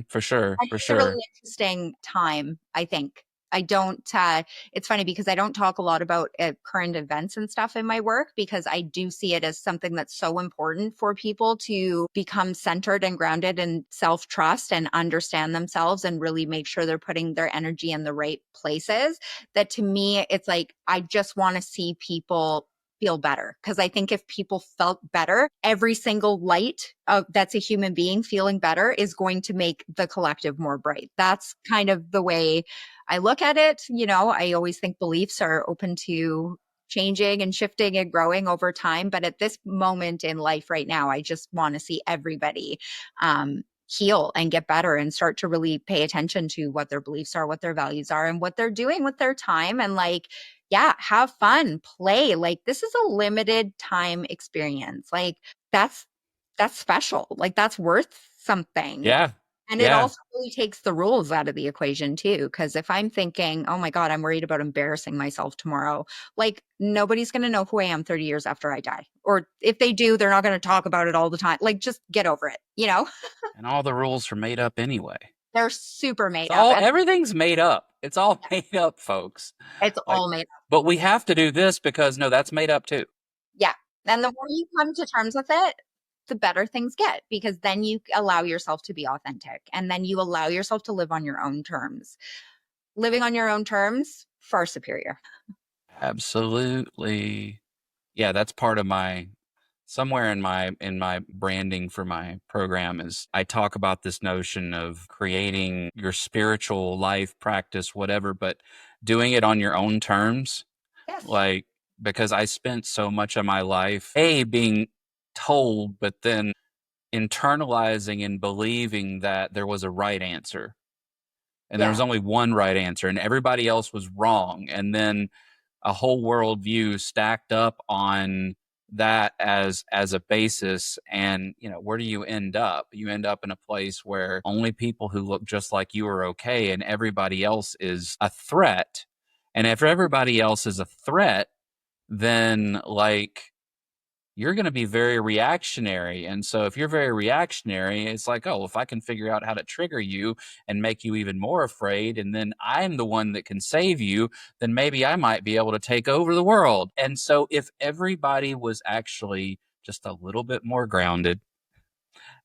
For sure. It's a really interesting time, I think. I don't, it's funny because I don't talk a lot about current events and stuff in my work because I do see it as something that's so important for people to become centered and grounded in self-trust and understand themselves and really make sure they're putting their energy in the right places. That to me, it's like, I just want to see people feel better. Because I think if people felt better, every single light that's a human being feeling better is going to make the collective more bright. That's kind of the way I look at it. I always think beliefs are open to changing and shifting and growing over time. But at this moment in life right now, I just want to see everybody heal and get better and start to really pay attention to what their beliefs are, what their values are, and what they're doing with their time. And have fun, play. This is a limited time experience. That's special. That's worth something. Yeah. And it also really takes the rules out of the equation too. Because if I'm thinking, oh my God, I'm worried about embarrassing myself tomorrow, nobody's going to know who I am 30 years after I die. Or if they do, they're not going to talk about it all the time. Just get over it, And all the rules are made up anyway. They're super made up. Everything's made up. It's all made up, folks. It's all made up. But we have to do this because, no, that's made up too. Yeah. And the more you come to terms with it, the better things get, because then you allow yourself to be authentic and then you allow yourself to live on your own terms. Living on your own terms, far superior. Absolutely. Yeah, that's part of somewhere in my branding for my program is I talk about this notion of creating your spiritual life practice, whatever, but doing it on your own terms. Yes. Because I spent so much of my life, being told, but then internalizing and believing that there was a right answer. And there was only one right answer and everybody else was wrong. And then a whole worldview stacked up on that as a basis. And, where do you end up? You end up in a place where only people who look just like you are okay and everybody else is a threat. And if everybody else is a threat, then you're going to be very reactionary. And so if you're very reactionary, it's like, oh, if I can figure out how to trigger you and make you even more afraid, and then I'm the one that can save you, then maybe I might be able to take over the world. And so if everybody was actually just a little bit more grounded,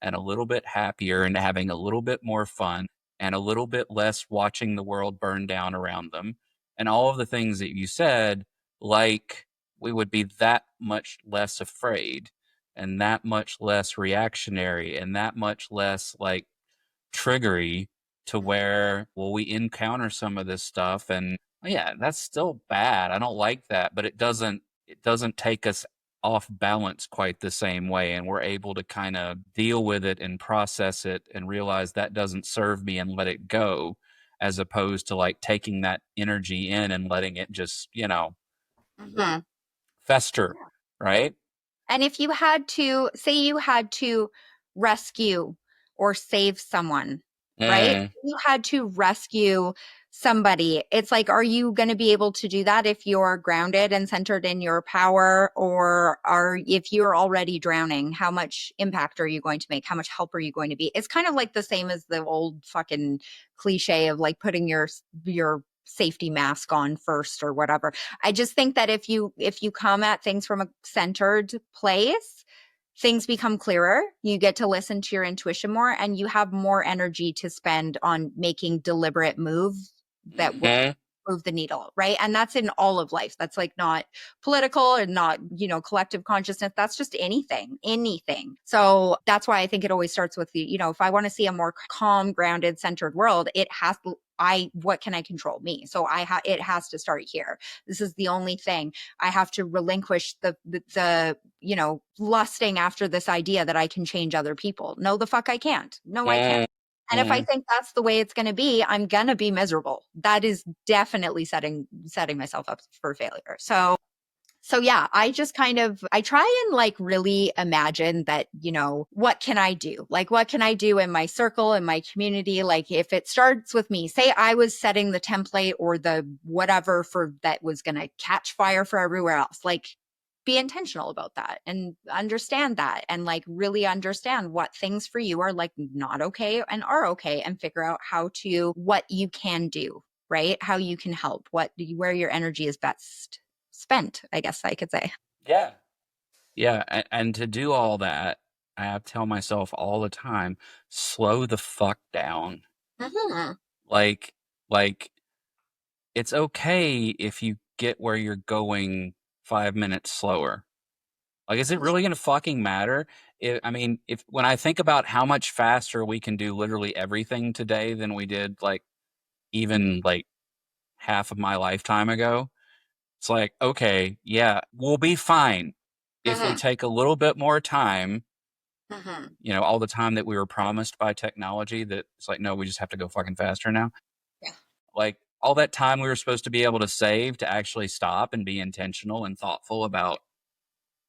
and a little bit happier and having a little bit more fun and a little bit less watching the world burn down around them. And all of the things that you said, like we would be that much less afraid and that much less reactionary and that much less like triggery to where, well, we encounter some of this stuff and yeah, that's still bad. I don't like that, but it doesn't take us off balance quite the same way. And we're able to kind of deal with it and process it and realize that doesn't serve me and let it go, as opposed to like taking that energy in and letting it just, fester, right? And if you had to, say you had to rescue or save someone, right? You had to rescue somebody. It's like, are you going to be able to do that if you're grounded and centered in your power? Or if you're already drowning, how much impact are you going to make? How much help are you going to be? It's kind of like the same as the old fucking cliche of like putting your safety mask on first or whatever. I just think that if you come at things from a centered place, things become clearer. You get to listen to your intuition more, and you have more energy to spend on making deliberate moves that will move the needle, right? And that's in all of life. That's like not political and not, collective consciousness. That's just anything. So that's why I think it always starts with the, if I want to see a more calm, grounded, centered world, what can I control? Me. So it has to start here. This is the only thing. I have to relinquish the lusting after this idea that I can change other people. No, the fuck I can't. No, I can't. And if I think that's the way it's going to be, I'm going to be miserable. That is definitely setting myself up for failure. So yeah, I just I try and like really imagine that, what can I do? Like, what can I do in my circle, in my community? Like if it starts with me, say I was setting the template or the whatever for that was going to catch fire for everywhere else, like be intentional about that and understand that and like really understand what things for you are like not okay and are okay, and figure out what you can do, right? How you can help, where your energy is best spent, I guess I could say. Yeah. Yeah. And to do all that, I have to tell myself all the time, slow the fuck down. Like, it's okay if you get where you're going 5 minutes slower. Like, is it really going to fucking matter? If when I think about how much faster we can do literally everything today than we did like even like half of my lifetime ago, it's like, okay, yeah, we'll be fine if we take a little bit more time. All the time that we were promised by technology, that it's like, no, we just have to go fucking faster now. Yeah. Like all that time we were supposed to be able to save to actually stop and be intentional and thoughtful about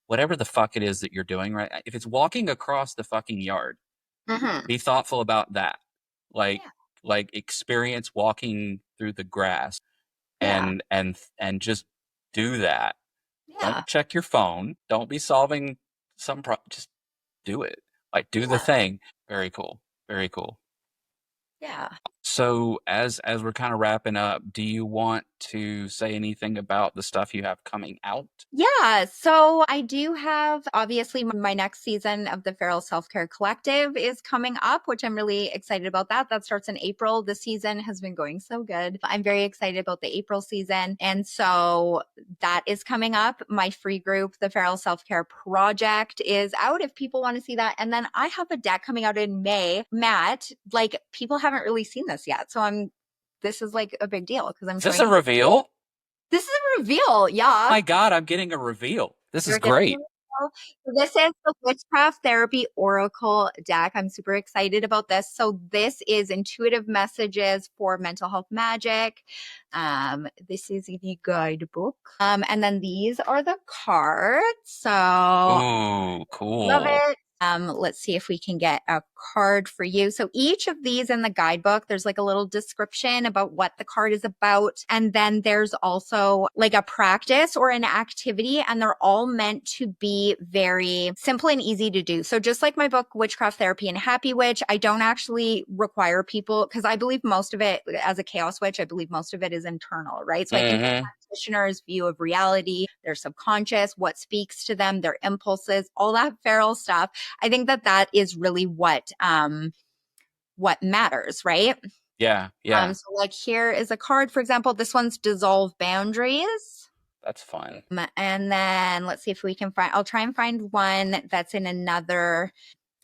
whatever the fuck it is that you're doing, right? If it's walking across the fucking yard, be thoughtful about that. Like experience walking through the grass and just do that. Don't check your phone. Don't be solving just do it. Like do the thing. Very cool. Very cool. Yeah. So as we're kind of wrapping up, do you want to say anything about the stuff you have coming out? Yeah. So I do have, obviously, my next season of the Feral Self-Care Collective is coming up, which I'm really excited about that. That starts in April. The season has been going so good. I'm very excited about the April season. And so that is coming up. My free group, the Feral Self-Care Project, is out if people want to see that. And then I have a deck coming out in May. Matt, like people haven't really seen this yet. So this is like a big deal because I'm Is this a reveal? This is a reveal, yeah. Oh my God, I'm getting a reveal. This is great. This is the Witchcraft Therapy Oracle deck. I'm super excited about this. So this is intuitive messages for mental health magic. This is the guidebook. And then these are the cards. So oh, cool. Love it. Let's see if we can get a card for you. So each of these in the guidebook, there's like a little description about what the card is about. And then there's also like a practice or an activity, and they're all meant to be very simple and easy to do. So just like my book, Witchcraft Therapy and Happy Witch, I don't actually require people, because I believe most of it, as a chaos witch, I believe most of it is internal, right? So I think practitioner's view of reality, their subconscious, what speaks to them, their impulses, all that feral stuff. I think that is really what matters, right? Yeah. So like here is a card, for example, this one's dissolve boundaries. That's fun. And then let's see if we can I'll try and find one that's in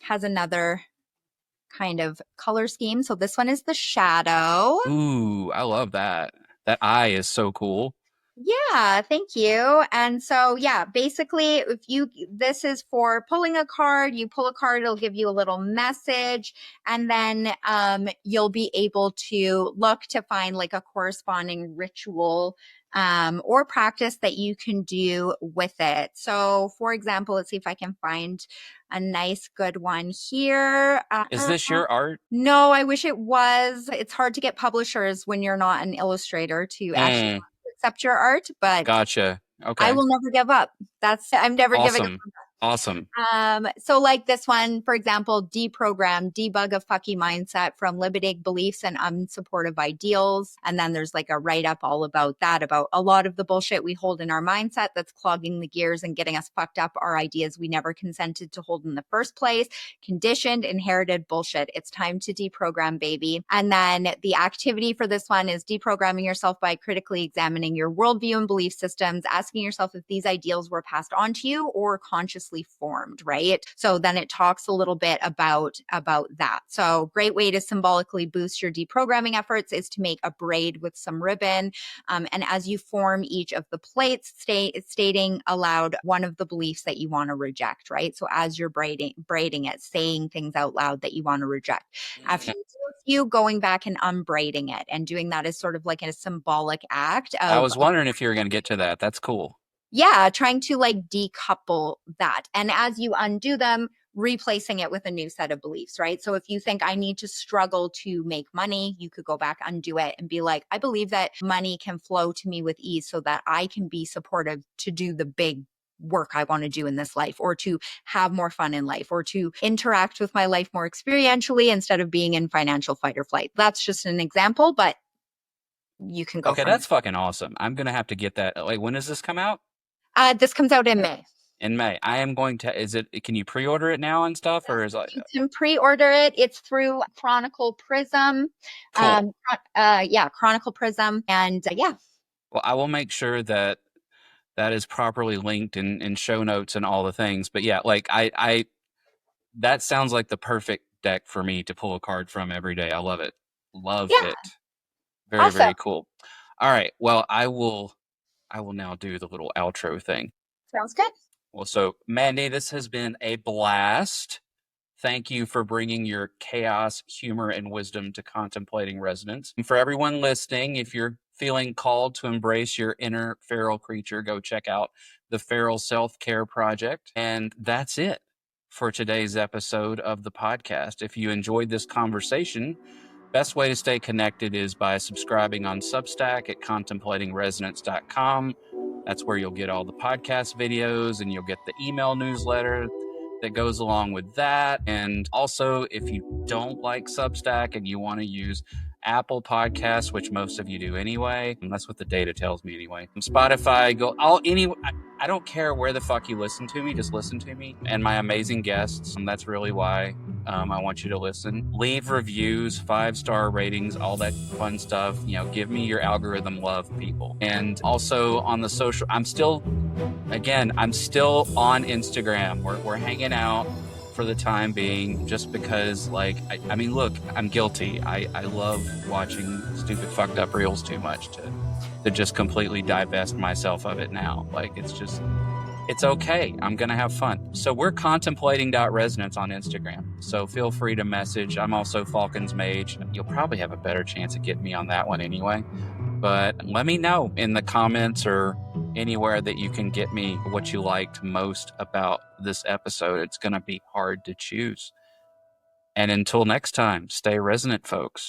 has another kind of color scheme. So this one is the shadow. Ooh, I love that. That eye is so cool. Yeah, thank you. And so, yeah, basically, this is for pulling a card, you pull a card, it'll give you a little message, and then you'll be able to look to find like a corresponding ritual or practice that you can do with it. So, for example, let's see if I can find a nice, good one here. Is this your art? No, I wish it was. It's hard to get publishers when you're not an illustrator to actually accept your art, but gotcha. Okay. I will never give up. I'm never giving up. Awesome. So like this one, for example, debug a fucky mindset from limiting beliefs and unsupportive ideals. And then there's like a write-up all about that, about a lot of the bullshit we hold in our mindset that's clogging the gears and getting us fucked up, our ideas we never consented to hold in the first place, conditioned, inherited bullshit. It's time to deprogram, baby. And then the activity for this one is deprogramming yourself by critically examining your worldview and belief systems, asking yourself if these ideals were passed on to you or consciously formed, right? So then it talks a little bit about that. So great way to symbolically boost your deprogramming efforts is to make a braid with some ribbon. And as you form each of the plates, stating aloud one of the beliefs that you want to reject, right? So as you're braiding it, saying things out loud that you want to reject. After you going back and unbraiding it and doing that as sort of like a symbolic act of, I was wondering if you were going to get to that. That's cool. Yeah, trying to like decouple that. And as you undo them, replacing it with a new set of beliefs, right? So if you think I need to struggle to make money, you could go back, undo it, and be like, I believe that money can flow to me with ease so that I can be supportive to do the big work I want to do in this life, or to have more fun in life, or to interact with my life more experientially instead of being in financial fight or flight. That's just an example, but you can go. Okay, that's fucking awesome. I'm going to have to get that. Like, when does this come out? This comes out in May. In May. I am going to, can you pre-order it now and stuff? Or is you can pre-order it. It's through Chronicle Prism. Cool. Chronicle Prism. And yeah. Well, I will make sure that is properly linked in show notes and all the things. But yeah, like I that sounds like the perfect deck for me to pull a card from every day. I love it. Love it. Very, awesome. Very cool. All right. Well, I will now do the little outro thing. Sounds good. Well, so Mandi, this has been a blast. Thank you for bringing your chaos, humor, and wisdom to Contemplating Resonance. And for everyone listening, if you're feeling called to embrace your inner feral creature, go check out the Feral Self-Care Project. And that's it for today's episode of the podcast. If you enjoyed this conversation, best way to stay connected is by subscribing on Substack at contemplatingresonance.com. That's where you'll get all the podcast videos and you'll get the email newsletter that goes along with that. And also, if you don't like Substack and you want to use Apple Podcasts, which most of you do anyway, and that's what the data tells me anyway. Spotify, I don't care where the fuck you listen to me, just listen to me and my amazing guests. And that's really why I want you to listen. Leave reviews, 5-star ratings, all that fun stuff. Give me your algorithm love, people. And also on the social, I'm still on Instagram. We're hanging out for the time being, just because, like, I mean, look, I'm guilty. I love watching stupid fucked up reels too much to just completely divest myself of it now. Like, it's okay. I'm going to have fun. So we're contemplating.resonance on Instagram. So feel free to message. I'm also Falcon's Mage. You'll probably have a better chance of getting me on that one anyway. But let me know in the comments or anywhere that you can get me what you liked most about this episode. It's going to be hard to choose. And until next time, stay resonant, folks.